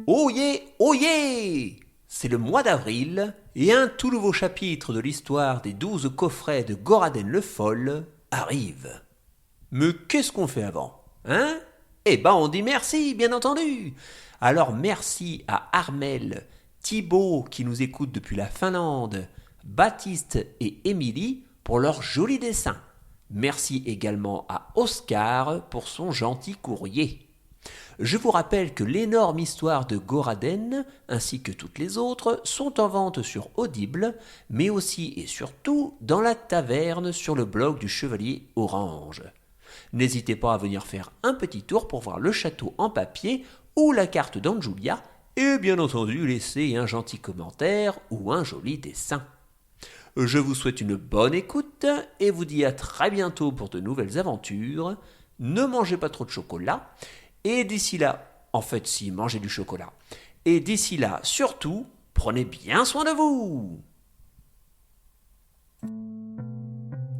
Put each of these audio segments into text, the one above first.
Oyez! C'est le mois d'avril et un tout nouveau chapitre de l'histoire des 12 coffrets de Goraden le Foll arrive. Mais qu'est-ce qu'on fait avant, hein? Eh ben on dit merci, bien entendu. Alors merci à Armel, Thibaut qui nous écoute depuis la Finlande, Baptiste et Émilie pour leurs jolis dessins. Merci également à Oscar pour son gentil courrier. Je vous rappelle que l'énorme histoire de Goraden, ainsi que toutes les autres, sont en vente sur Audible, mais aussi et surtout dans la taverne sur le blog du Chevalier Orange. N'hésitez pas à venir faire un petit tour pour voir le château en papier ou la carte d'Anjulia, et bien entendu laisser un gentil commentaire ou un joli dessin. Je vous souhaite une bonne écoute et vous dis à très bientôt pour de nouvelles aventures. Ne mangez pas trop de chocolat. Et d'ici là, en fait si, mangez du chocolat. Et d'ici là, surtout, prenez bien soin de vous.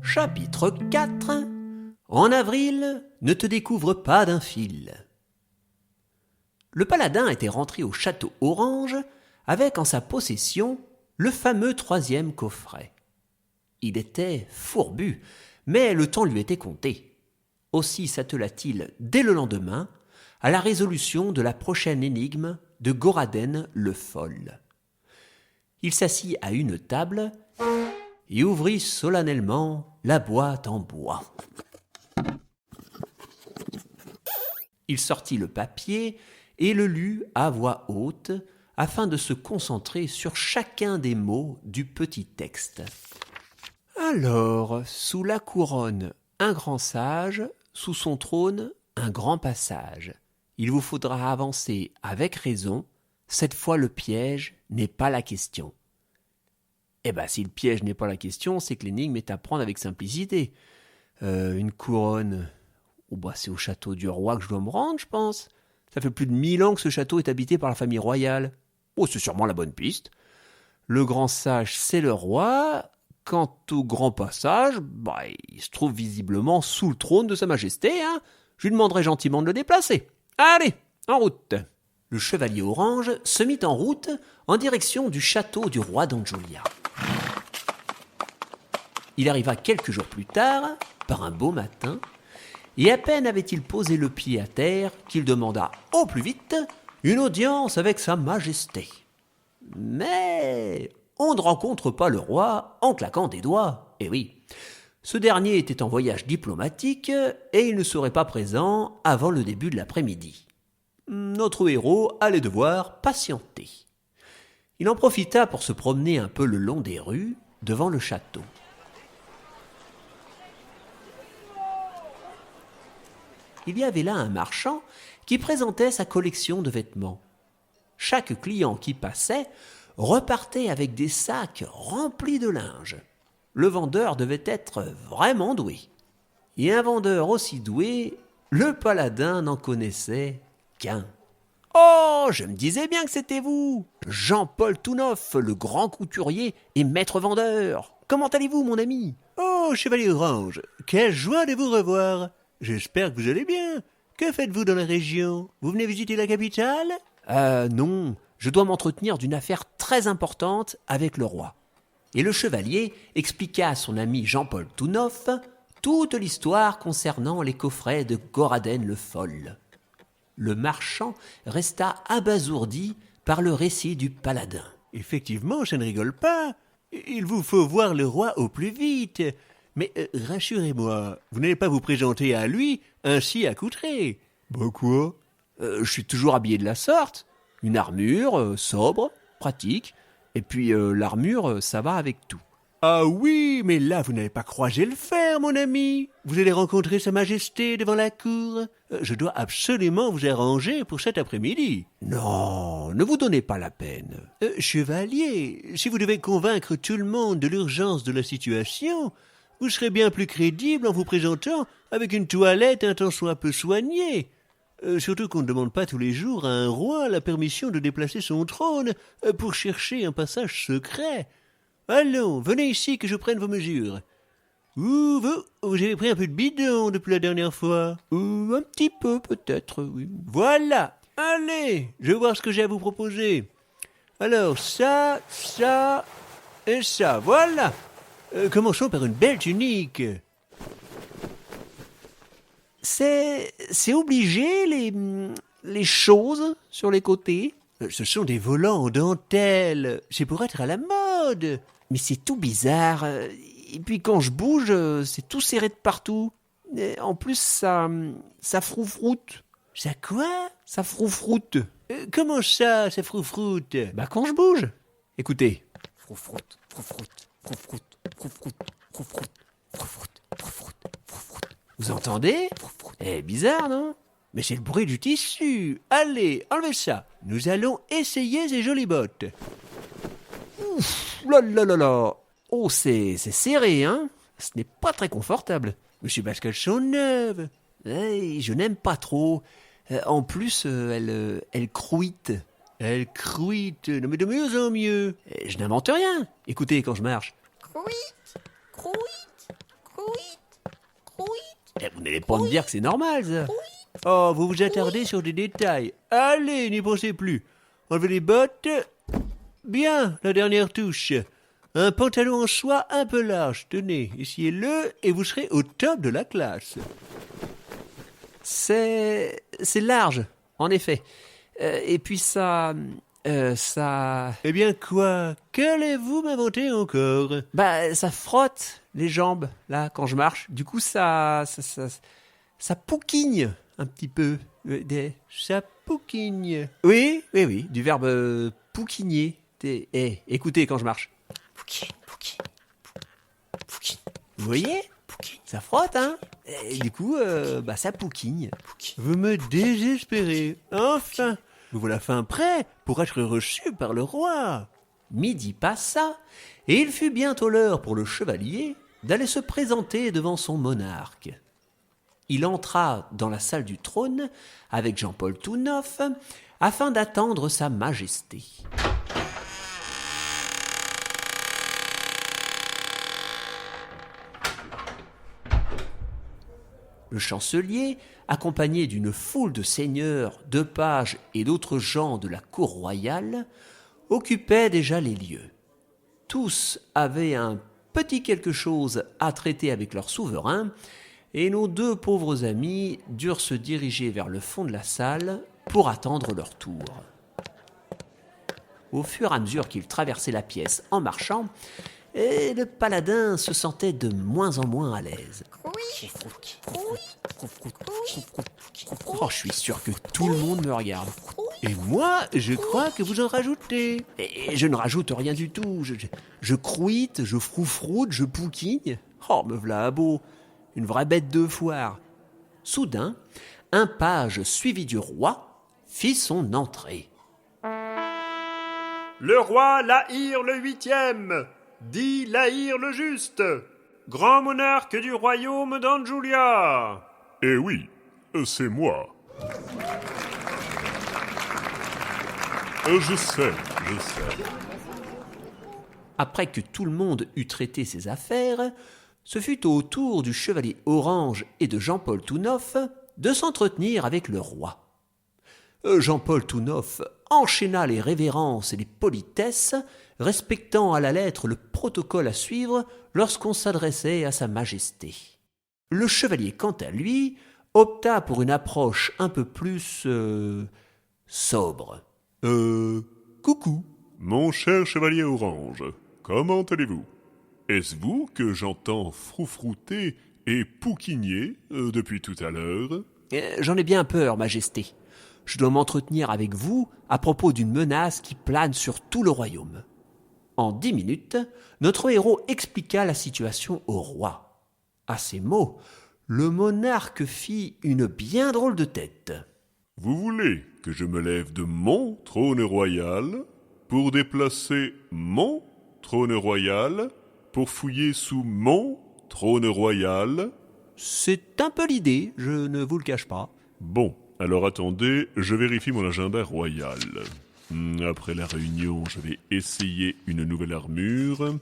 Chapitre 4. En avril, ne te découvre pas d'un fil. Le paladin était rentré au château Orange avec en sa possession le fameux 3e coffret. Il était fourbu, mais le temps lui était compté. Aussi s'attela-t-il dès le lendemain à la résolution de la prochaine énigme de Goraden le Foll. Il s'assit à une table et ouvrit solennellement la boîte en bois. Il sortit le papier et le lut à voix haute afin de se concentrer sur chacun des mots du petit texte. Alors, sous la couronne, un grand sage, sous son trône, un grand passage. Il vous faudra avancer avec raison, cette fois le piège n'est pas la question. Eh ben, si le piège n'est pas la question, c'est que l'énigme est à prendre avec simplicité. Une couronne, c'est au château du roi que je dois me rendre, je pense. Ça fait plus de 1000 ans que ce château est habité par la famille royale. C'est sûrement la bonne piste. Le grand sage, c'est le roi. Quant au grand passage, il se trouve visiblement sous le trône de sa majesté. Je lui demanderai gentiment de le déplacer. Allez, en route. Le chevalier orange se mit en route en direction du château du roi d'Anjulia. Il arriva quelques jours plus tard, par un beau matin, et à peine avait-il posé le pied à terre qu'il demanda au plus vite une audience avec sa majesté. Mais on ne rencontre pas le roi en claquant des doigts. Eh oui, ce dernier était en voyage diplomatique et il ne serait pas présent avant le début de l'après-midi. Notre héros allait devoir patienter. Il en profita pour se promener un peu le long des rues devant le château. Il y avait là un marchand qui présentait sa collection de vêtements. Chaque client qui passait repartait avec des sacs remplis de linge. Le vendeur devait être vraiment doué. Et un vendeur aussi doué, le paladin n'en connaissait qu'un. « Oh, je me disais bien que c'était vous, Jean-Paul Touneuf, le grand couturier et maître vendeur. Comment allez-vous, mon ami ?»« Oh, chevalier orange, quelle joie de vous revoir. J'espère que vous allez bien. Que faites-vous dans la région? Vous venez visiter la capitale ?»« Non, je dois m'entretenir d'une affaire très importante avec le roi. » Et le chevalier expliqua à son ami Jean-Paul Touneuf toute l'histoire concernant les coffrets de Goraden le Foll. Le marchand resta abasourdi par le récit du paladin. « Effectivement, ça ne rigole pas. Il vous faut voir le roi au plus vite. Mais rassurez-moi, vous n'allez pas vous présenter à lui ainsi accoutré. »« Quoi ? Je suis toujours habillé de la sorte. Une armure, sobre, pratique. Et puis l'armure, ça va avec tout. »« Ah oui, mais là vous n'allez pas croiser le fer, mon ami. Vous allez rencontrer sa majesté devant la cour. Je dois absolument vous arranger pour cet après-midi. »« Non, ne vous donnez pas la peine. »« Chevalier, si vous devez convaincre tout le monde de l'urgence de la situation, vous serez bien plus crédible en vous présentant avec une toilette un tant soit peu soignée. Surtout qu'on ne demande pas tous les jours à un roi la permission de déplacer son trône pour chercher un passage secret. Allons, venez ici que je prenne vos mesures. Vous avez pris un peu de bidon depuis la dernière fois. Un petit peu peut-être, oui. Voilà, Allez, je vais voir ce que j'ai à vous proposer. Alors, ça, ça et ça, voilà. Commençons par une belle tunique. C'est obligé, les choses sur les côtés? Ce sont des volants en dentelle. C'est pour être à la mode. Mais c'est tout bizarre. Et puis quand je bouge, c'est tout serré de partout. Et en plus, ça froufroute. Ça quoi? Ça froufroute. Comment ça froufroute? Bah quand je bouge. Écoutez. Froufroute, froufroute, froufroute, froufroute, froufroute, froufroute, froufroute, froufroute. Vous entendez? Bizarre, non? Mais c'est le bruit du tissu. Allez, enlevez ça. Nous allons essayer ces jolies bottes. Ouf, là là là là. Oh, c'est serré, hein? Ce n'est pas très confortable. Mais c'est parce qu'elles sont neuves. Je n'aime pas trop. En plus, elles crouitent. Elles crouitent. Non mais de mieux en mieux. Je n'invente rien. Écoutez quand je marche. Crouit, crouit, crouit, crouit. Vous n'allez pas me dire que c'est normal, ça. Oh, vous vous attardez sur des détails. Allez, n'y pensez plus. Enlevez les bottes. Bien, la dernière touche. Un pantalon en soie un peu large. Tenez, essayez-le et vous serez au top de la classe. C'est large, en effet. Et puis ça... Eh bien quoi? Qu'allez-vous m'inventer encore? Bah, ça frotte les jambes, là, quand je marche. Du coup, ça pouquigne un petit peu. Ça pouquigne. Oui, du verbe pouquigner. Écoutez quand je marche. Pouquine, pouquine, pouquine. Vous voyez? Ça frotte, hein? Et du coup, ça pouquigne. Vous me désespérez. Enfin, vous voilà fin prêt pour être reçu par le roi. Midi passa, et il fut bientôt l'heure pour le chevalier d'aller se présenter devant son monarque. Il entra dans la salle du trône avec Jean-Paul tout neuf afin d'attendre sa majesté. Le chancelier, accompagné d'une foule de seigneurs, de pages et d'autres gens de la cour royale, occupait déjà les lieux. Tous avaient un petit quelque chose à traiter avec leur souverain, et nos deux pauvres amis durent se diriger vers le fond de la salle pour attendre leur tour. Au fur et à mesure qu'ils traversaient la pièce en marchant, le paladin se sentait de moins en moins à l'aise. Oh, je suis sûr que tout le monde me regarde. Et moi, je crois que vous en rajoutez. Et je ne rajoute rien du tout. Je crouite, je froufroute, je pouquigne. Oh, me v'là beau. Une vraie bête de foire. Soudain, un page suivi du roi fit son entrée. Le roi Lahir le 8e, dit Lahir le Juste, grand monarque du royaume d'Anjulia. Eh oui, c'est moi. Je sais. Après que tout le monde eut traité ses affaires, ce fut au tour du chevalier Orange et de Jean-Paul tout neuf de s'entretenir avec le roi. Jean-Paul tout neuf enchaîna les révérences et les politesses, respectant à la lettre le protocole à suivre lorsqu'on s'adressait à sa majesté. Le chevalier, quant à lui, opta pour une approche un peu plus sobre. Coucou. Mon cher chevalier Orange, comment allez-vous? Est-ce vous que j'entends froufrouter et pouquigner depuis tout à l'heure? J'en ai bien peur, majesté. Je dois m'entretenir avec vous à propos d'une menace qui plane sur tout le royaume. En 10 minutes, notre héros expliqua la situation au roi. À ces mots, le monarque fit une bien drôle de tête. Vous voulez que je me lève de mon trône royal pour déplacer mon trône royal pour fouiller sous mon trône royal? C'est un peu l'idée, je ne vous le cache pas. Bon, alors attendez, je vérifie mon agenda royal. Après la réunion, je vais essayer une nouvelle armure.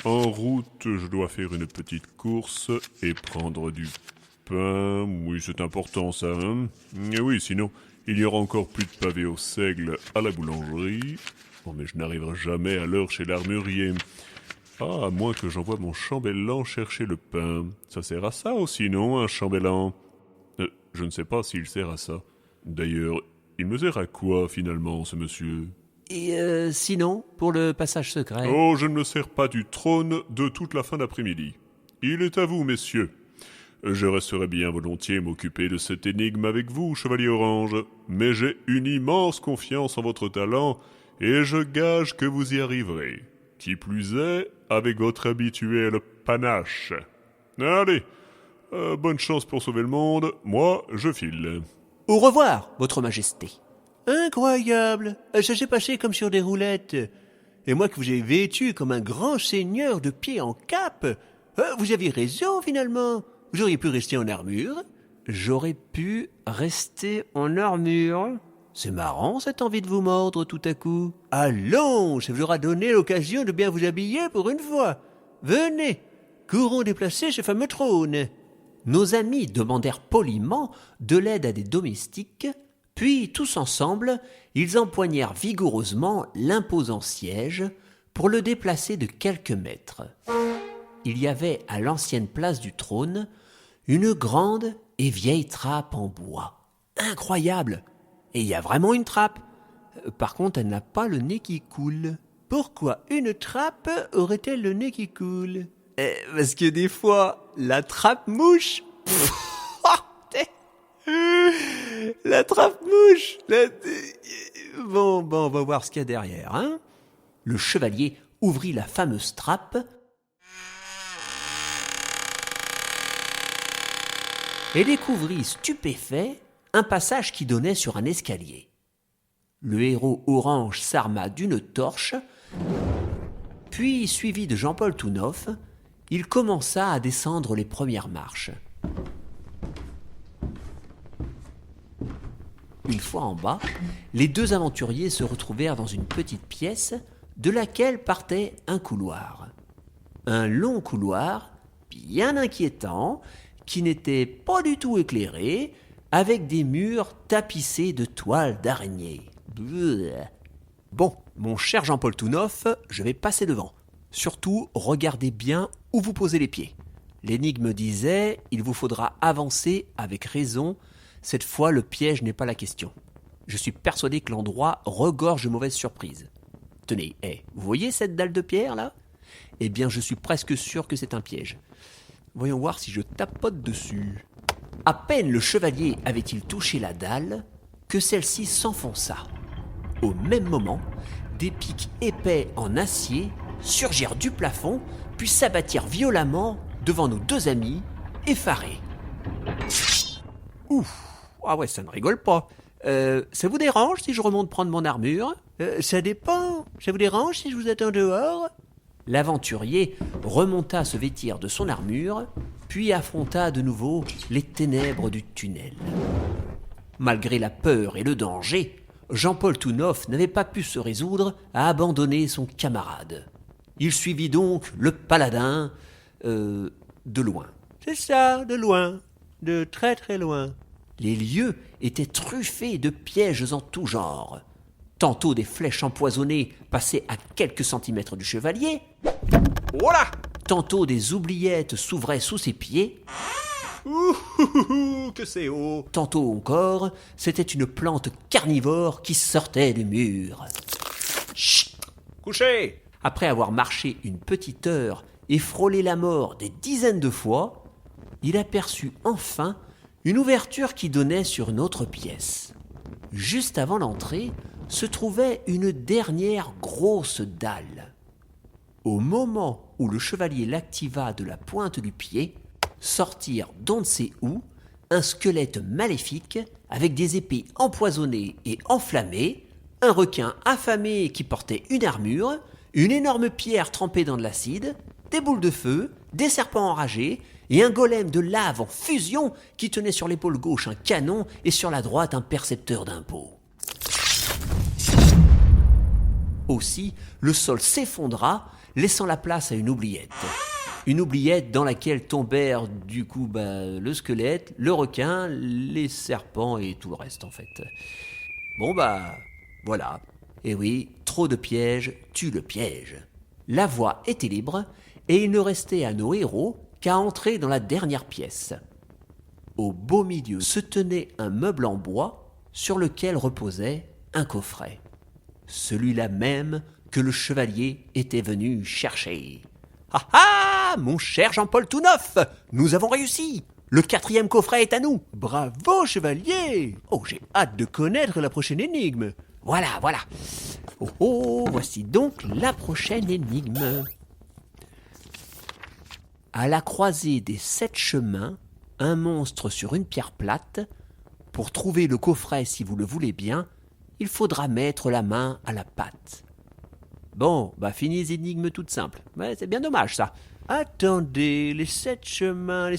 En route, je dois faire une petite course et prendre du pain. Oui, c'est important ça, hein? Oui, sinon, Il y aura encore plus de pavés au seigle à la boulangerie. Oh, mais je n'arriverai jamais à l'heure chez l'armurier. Ah, à moins que j'envoie mon chambellan chercher le pain. Ça sert à ça aussi, non, un chambellan? Je ne sais pas s'il sert à ça. D'ailleurs, il me sert à quoi, finalement, ce monsieur? Et sinon, pour le passage secret... Oh, je ne me sers pas du trône de toute la fin d'après-midi. Il est à vous, messieurs. Je resterai bien volontiers m'occuper de cette énigme avec vous, chevalier orange, mais j'ai une immense confiance en votre talent, et je gage que vous y arriverez. Qui plus est, avec votre habituel panache. Allez, bonne chance pour sauver le monde, moi, je file. Au revoir, votre majesté. Incroyable! Ça s'est passé comme sur des roulettes. Et moi que vous avez vêtu comme un grand seigneur de pied en cap, vous aviez raison finalement. Vous auriez pu rester en armure. J'aurais pu rester en armure. C'est marrant cette envie de vous mordre tout à coup. Allons, ça vous aura donné l'occasion de bien vous habiller pour une fois. Venez, courons déplacer ce fameux trône. Nos amis demandèrent poliment de l'aide à des domestiques, puis tous ensemble, ils empoignèrent vigoureusement l'imposant siège pour le déplacer de quelques mètres. Il y avait à l'ancienne place du trône une grande et vieille trappe en bois. Incroyable! Et il y a vraiment une trappe. Par contre, elle n'a pas le nez qui coule. Pourquoi une trappe aurait-elle le nez qui coule? Parce que des fois, la trappe mouche. La trappe mouche. Bon, on va voir ce qu'il y a derrière, hein. Le chevalier ouvrit la fameuse trappe et découvrit, stupéfait, un passage qui donnait sur un escalier. Le héros orange s'arma d'une torche, puis, suivi de Jean-Paul Tounov, il commença à descendre les premières marches. Une fois en bas, les deux aventuriers se retrouvèrent dans une petite pièce de laquelle partait un couloir. Un long couloir, bien inquiétant, qui n'était pas du tout éclairé, avec des murs tapissés de toiles d'araignée. Bon, mon cher Jean-Paul Tounov, je vais passer devant. Surtout, regardez bien où vous posez les pieds. L'énigme disait, il vous faudra avancer avec raison. Cette fois, le piège n'est pas la question. Je suis persuadé que l'endroit regorge de mauvaises surprises. Tenez, vous voyez cette dalle de pierre là? Eh bien, je suis presque sûr que c'est un piège. Voyons voir si je tapote dessus. À peine le chevalier avait-il touché la dalle que celle-ci s'enfonça. Au même moment, des pics épais en acier surgirent du plafond, puis s'abattirent violemment devant nos deux amis, effarés. Ouf! Ah ouais, ça ne rigole pas. Ça vous dérange si je remonte prendre mon armure? Ça dépend. Ça vous dérange si je vous attends dehors? L'aventurier remonta se vêtir de son armure, puis affronta de nouveau les ténèbres du tunnel. Malgré la peur et le danger, Jean-Paul Tounov n'avait pas pu se résoudre à abandonner son camarade. Il suivit donc le paladin de loin. C'est ça, de loin. De très très loin. Les lieux étaient truffés de pièges en tout genre. Tantôt des flèches empoisonnées passaient à quelques centimètres du chevalier. Voilà! Tantôt des oubliettes s'ouvraient sous ses pieds. Que c'est haut! Tantôt encore, c'était une plante carnivore qui sortait du mur. Chut! Couchez! Après avoir marché une petite heure et frôlé la mort des dizaines de fois, il aperçut enfin une ouverture qui donnait sur une autre pièce. Juste avant l'entrée se trouvait une dernière grosse dalle. Au moment où le chevalier l'activa de la pointe du pied, sortirent d'on ne sait où un squelette maléfique avec des épées empoisonnées et enflammées, un requin affamé qui portait une armure, une énorme pierre trempée dans de l'acide, des boules de feu, des serpents enragés et un golem de lave en fusion qui tenait sur l'épaule gauche un canon et sur la droite un percepteur d'impôts. Aussi, le sol s'effondra, laissant la place à une oubliette. Une oubliette dans laquelle tombèrent du coup le squelette, le requin, les serpents et tout le reste en fait. Bon voilà. Et oui, trop de pièges tue le piège. La voie était libre et il ne restait à nos héros qu'à entrer dans la dernière pièce. Au beau milieu se tenait un meuble en bois sur lequel reposait un coffret. Celui-là même que le chevalier était venu chercher. Ah ah, mon cher Jean-Paul tout neuf, nous avons réussi. Le 4e coffret est à nous. Bravo, chevalier! Oh, j'ai hâte de connaître la prochaine énigme. Voilà. Oh, voici donc la prochaine énigme. À la croisée des 7 chemins, un monstre sur une pierre plate. Pour trouver le coffret, si vous le voulez bien, il faudra mettre la main à la pâte. Bon, fini les énigmes toutes simples. Ouais, c'est bien dommage, ça. Attendez, les 7 chemins,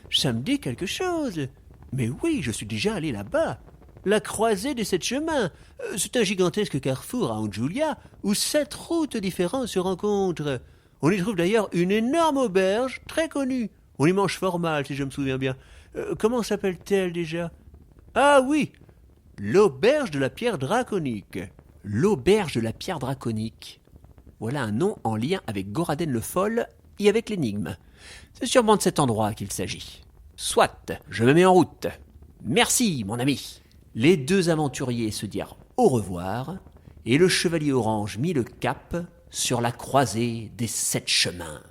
ça me dit quelque chose. Mais oui, je suis déjà allé là-bas. La croisée des 7 chemins, c'est un gigantesque carrefour à Anjulia où 7 routes différentes se rencontrent. On y trouve d'ailleurs une énorme auberge très connue. On y mange fort mal, si je me souviens bien. Comment s'appelle-t-elle déjà? Ah oui, l'auberge de la pierre draconique. L'auberge de la pierre draconique. Voilà un nom en lien avec Goraden le Foll et avec l'énigme. C'est sûrement de cet endroit qu'il s'agit. Soit, je me mets en route. Merci, mon ami. Les 2 aventuriers se dirent au revoir et le chevalier orange mit le cap sur la croisée des 7 chemins.